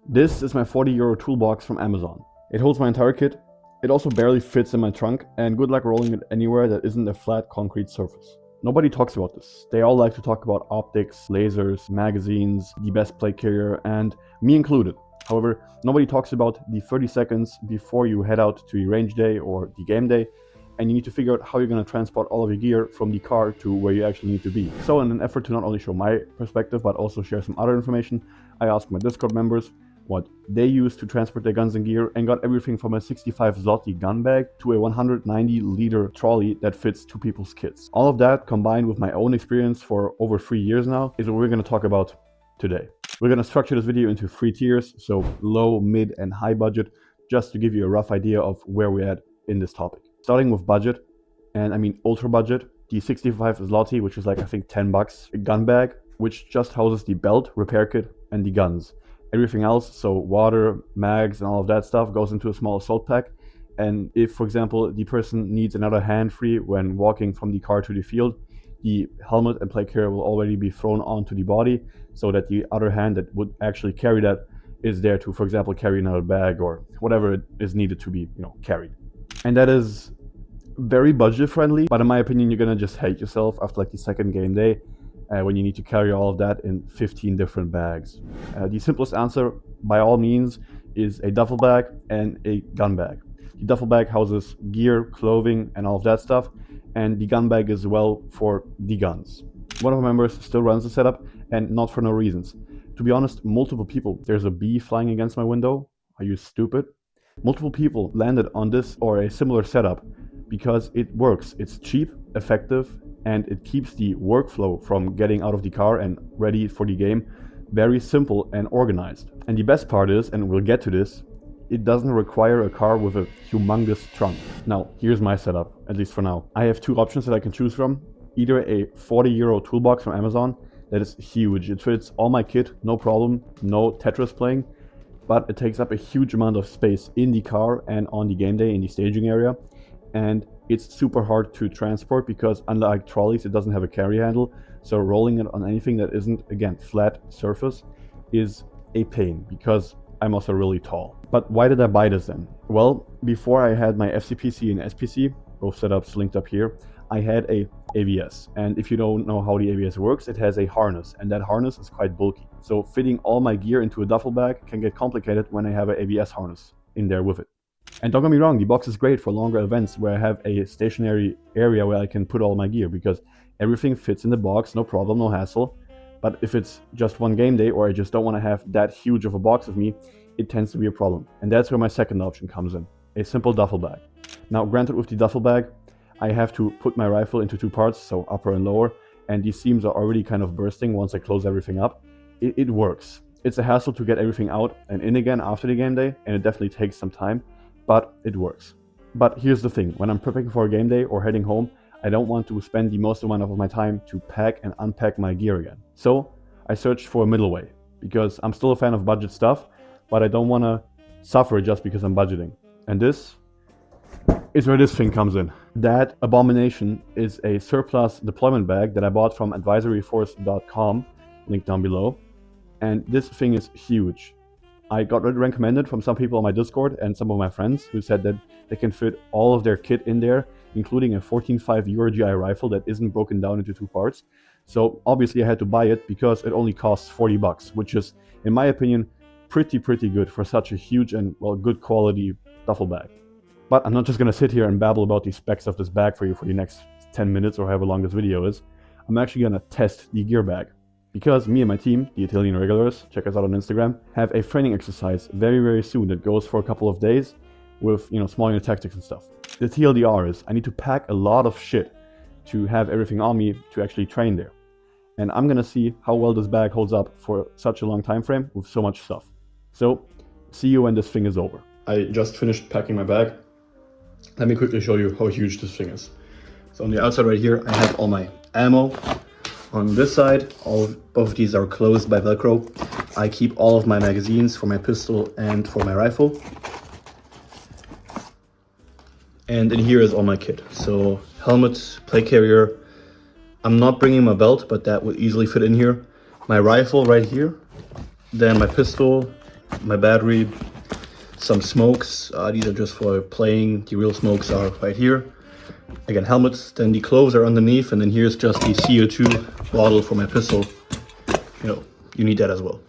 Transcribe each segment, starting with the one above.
This is my 40 € toolbox from Amazon. It holds my entire kit. It also barely fits in my trunk, and good luck rolling it anywhere that isn't a flat concrete surface. Nobody talks about this. They all like to talk about optics, lasers, magazines, the best plate carrier, and me included. However, nobody talks about the 30 seconds before you head out to your range day or the game day, and you need to figure out how you're going to transport all of your gear from the car to where you actually need to be. So in an effort to not only show my perspective, but also share some other information, I asked my Discord members what they use to transport their guns and gear, and got everything from a 65 zloty gun bag to a 190-liter trolley that fits 2 people's kits. All of that, combined with my own experience for over 3 years now, is what we're going to talk about today. We're going to structure this video into 3 tiers, so low, mid, and high budget, just to give you a rough idea of where we're at in this topic. Starting with budget, and I mean ultra budget, the 65 zloty, which is like I think 10 bucks, a gun bag, which just houses the belt, repair kit, and the guns. Everything else, so water, mags, and all of that stuff, goes into a small assault pack. And if, for example, the person needs another hand free when walking from the car to the field, the helmet and plate carrier will already be thrown onto the body, so that the other hand that would actually carry that is there to, for example, carry another bag or whatever it is needed to be, carried. And that is very budget friendly, but in my opinion, you're gonna just hate yourself after like the second game day. When you need to carry all of that in 15 different bags. The simplest answer, by all means, is a duffel bag and a gun bag. The duffel bag houses gear, clothing, and all of that stuff, and the gun bag is well for the guns. One of my members still runs the setup, and not for no reasons. To be honest, multiple people, there's a bee flying against my window. Are you stupid? Multiple people landed on this or a similar setup because it works. It's cheap, effective, and it keeps the workflow from getting out of the car and ready for the game very simple and organized. And the best part is, and we'll get to this, it doesn't require a car with a humongous trunk. Now, here's my setup, at least for now. I have 2 options that I can choose from. Either a 40 € toolbox from Amazon that is huge. It fits all my kit, no problem, no Tetris playing, but it takes up a huge amount of space in the car and on the game day in the staging area. And it's super hard to transport because unlike trolleys, it doesn't have a carry handle. So rolling it on anything that isn't, again, flat surface is a pain because I'm also really tall. But why did I buy this then? Well, before I had my FCPC and SPC, both setups linked up here, I had a ABS. And if you don't know how the ABS works, it has a harness, and that harness is quite bulky. So fitting all my gear into a duffel bag can get complicated when I have an ABS harness in there with it. And don't get me wrong, the box is great for longer events where I have a stationary area where I can put all my gear because everything fits in the box, no problem, no hassle. But if it's just one game day or I just don't want to have that huge of a box with me, it tends to be a problem. And that's where my second option comes in, a simple duffel bag. Now, granted, with the duffel bag, I have to put my rifle into 2 parts, so upper and lower, and these seams are already kind of bursting once I close everything up. It works. It's a hassle to get everything out and in again after the game day, and it definitely takes some time. But it works. But here's the thing, when I'm prepping for a game day or heading home, I don't want to spend the most amount of my time to pack and unpack my gear again. So I searched for a middle way, because I'm still a fan of budget stuff, but I don't want to suffer just because I'm budgeting. And this is where this thing comes in. That abomination is a surplus deployment bag that I bought from adversaryforce.com, link down below. And this thing is huge. I got it recommended from some people on my Discord and some of my friends who said that they can fit all of their kit in there, including a 14.5 EuroGI rifle that isn't broken down into 2 parts. So obviously I had to buy it because it only costs 40 bucks, which is, in my opinion, pretty good for such a huge and, well, good quality duffel bag. But I'm not just going to sit here and babble about the specs of this bag for you for the next 10 minutes or however long this video is. I'm actually going to test the gear bag. Because me and my team, the Italian Regulars, check us out on Instagram, have a training exercise very soon that goes for a couple of days with, small unit tactics and stuff. The TLDR is I need to pack a lot of shit to have everything on me to actually train there. And I'm gonna see how well this bag holds up for such a long time frame with so much stuff. So, see you when this thing is over. I just finished packing my bag. Let me quickly show you how huge this thing is. So on the outside right here, I have all my ammo. On this side, both of these are closed by Velcro. I keep all of my magazines for my pistol and for my rifle. And in here is all my kit. So helmet, plate carrier. I'm not bringing my belt, but that would easily fit in here. My rifle right here. Then my pistol, my battery, some smokes. These are just for playing. The real smokes are right here. Again, helmets, then the clothes are underneath, and then here's just the CO2 bottle for my pistol. You know, you need that as well.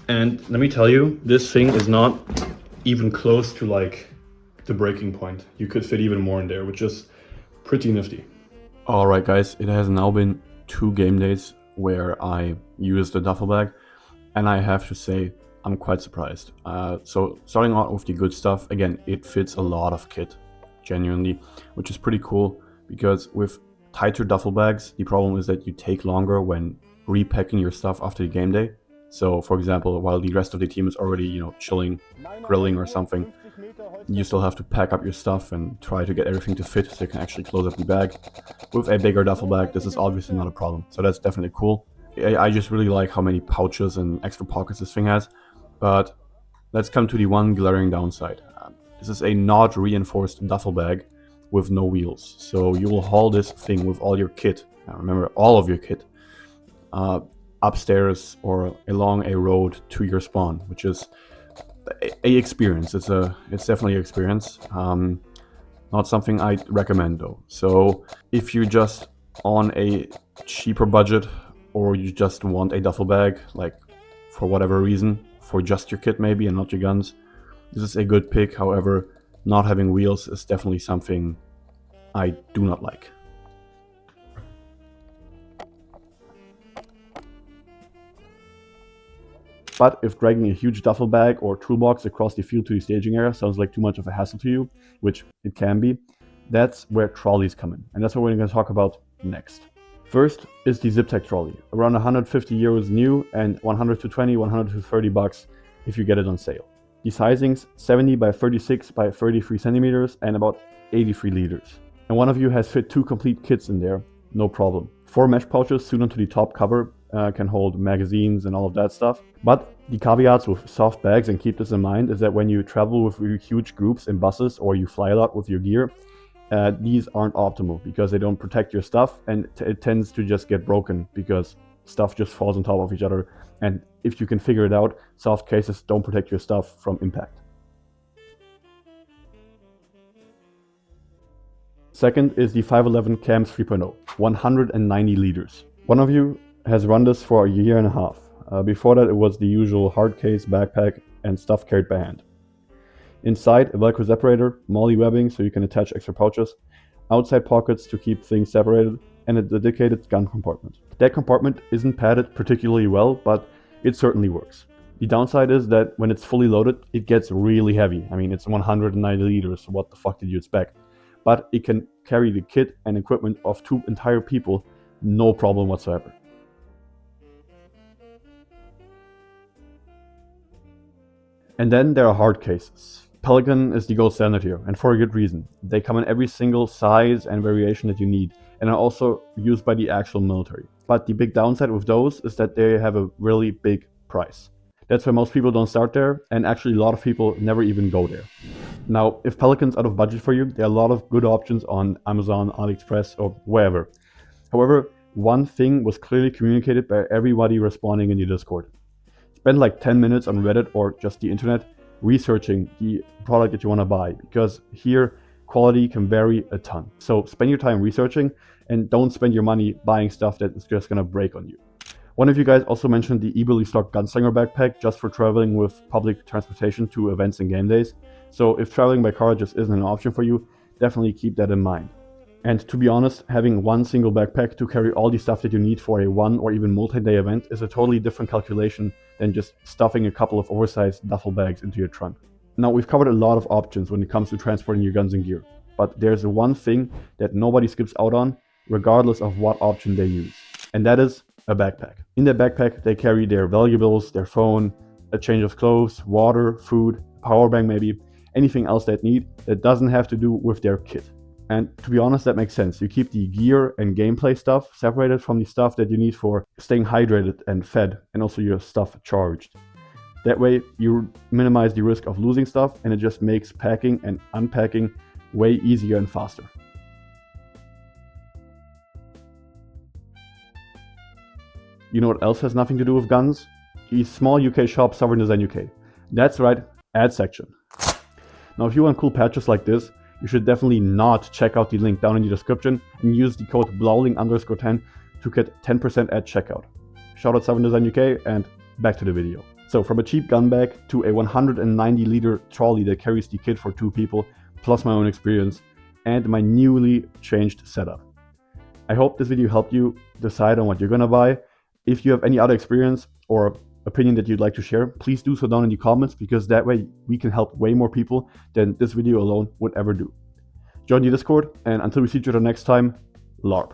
And let me tell you, this thing is not even close to like the breaking point. You could fit even more in there, which is pretty nifty. Alright guys, it has now been 2 game days where I used the duffel bag, and I have to say I'm quite surprised. So starting out with the good stuff, again, it fits a lot of kit, genuinely, which is pretty cool, because with tighter duffel bags, the problem is that you take longer when repacking your stuff after the game day. So for example, while the rest of the team is already, you know, chilling, grilling or something, you still have to pack up your stuff and try to get everything to fit so you can actually close up the bag. With a bigger duffel bag, this is obviously not a problem, so that's definitely cool. I just really like how many pouches and extra pockets this thing has, but let's come to the one glaring downside. This is a not reinforced duffel bag with no wheels, so you will haul this thing with all your kit, remember all of your kit, upstairs or along a road to your spawn, which is a experience. It's definitely an experience. Not something I'd recommend though. So if you're just on a cheaper budget, or you just want a duffel bag, like for whatever reason, for just your kit maybe and not your guns, this is a good pick. However, not having wheels is definitely something I do not like. But if dragging a huge duffel bag or toolbox across the field to the staging area sounds like too much of a hassle to you, which it can be, that's where trolleys come in. And that's what we're going to talk about next. First is the ZipTech trolley, around 150 euros new and 100 to 20, 100 to 30 bucks if you get it on sale. The sizings 70 by 36 by 33 centimeters and about 83 liters. And one of you has fit 2 complete kits in there, no problem. 4 mesh pouches sewn onto the top cover can hold magazines and all of that stuff. But the caveats with soft bags, and keep this in mind, is that when you travel with huge groups in buses or you fly a lot with your gear, these aren't optimal because they don't protect your stuff, and it tends to just get broken because stuff just falls on top of each other. And if you can figure it out, soft cases don't protect your stuff from impact. Second is the 511 CAMS 3.0, 190 liters. One of you has run this for a year and a half. Before that, it was the usual hard case, backpack, and stuff carried by hand. Inside, a Velcro separator, MOLLE webbing so you can attach extra pouches, outside pockets to keep things separated, and a dedicated gun compartment. That compartment isn't padded particularly well, but it certainly works. The downside is that when it's fully loaded, it gets really heavy. I mean, it's 190 liters, so what the fuck did you expect? But it can carry the kit and equipment of 2 entire people, no problem whatsoever. And then there are hard cases. Pelican is the gold standard here, and for a good reason. They come in every single size and variation that you need, and are also used by the actual military. But the big downside with those is that they have a really big price. That's why most people don't start there, and actually a lot of people never even go there. Now, if Pelican's out of budget for you, there are a lot of good options on Amazon, AliExpress, or wherever. However, one thing was clearly communicated by everybody responding in your Discord. Spend like 10 minutes on Reddit or just the internet researching the product that you want to buy, because here quality can vary a ton. So spend your time researching and don't spend your money buying stuff that is just going to break on you. One of you guys also mentioned the eBay stock Gunslinger backpack just for traveling with public transportation to events and game days. So if traveling by car just isn't an option for you, definitely keep that in mind. And to be honest, having one single backpack to carry all the stuff that you need for a one or even multi-day event is a totally different calculation than just stuffing a couple of oversized duffel bags into your trunk. Now, we've covered a lot of options when it comes to transporting your guns and gear, but there's one thing that nobody skips out on, regardless of what option they use, and that is a backpack. In that backpack, they carry their valuables, their phone, a change of clothes, water, food, power bank maybe, anything else they need that doesn't have to do with their kit. And to be honest, that makes sense. You keep the gear and gameplay stuff separated from the stuff that you need for staying hydrated and fed, and also your stuff charged. That way you minimize the risk of losing stuff, and it just makes packing and unpacking way easier and faster. You know what else has nothing to do with guns? small UK shop, Sovereign Design UK. That's right, ad section. Now if you want cool patches like this, you should definitely not check out the link down in the description and use the code blowling_10 to get 10% at checkout. Shout out Sovereign Design UK, and back to the video. So from a cheap gun bag to a 190 liter trolley that carries the kit for 2 people, plus my own experience, and my newly changed setup. I hope this video helped you decide on what you're gonna buy. If you have any other experience or opinion that you'd like to share, please do so down in the comments, because that way we can help way more people than this video alone would ever do. Join the Discord, and until we see each other next time, LARP.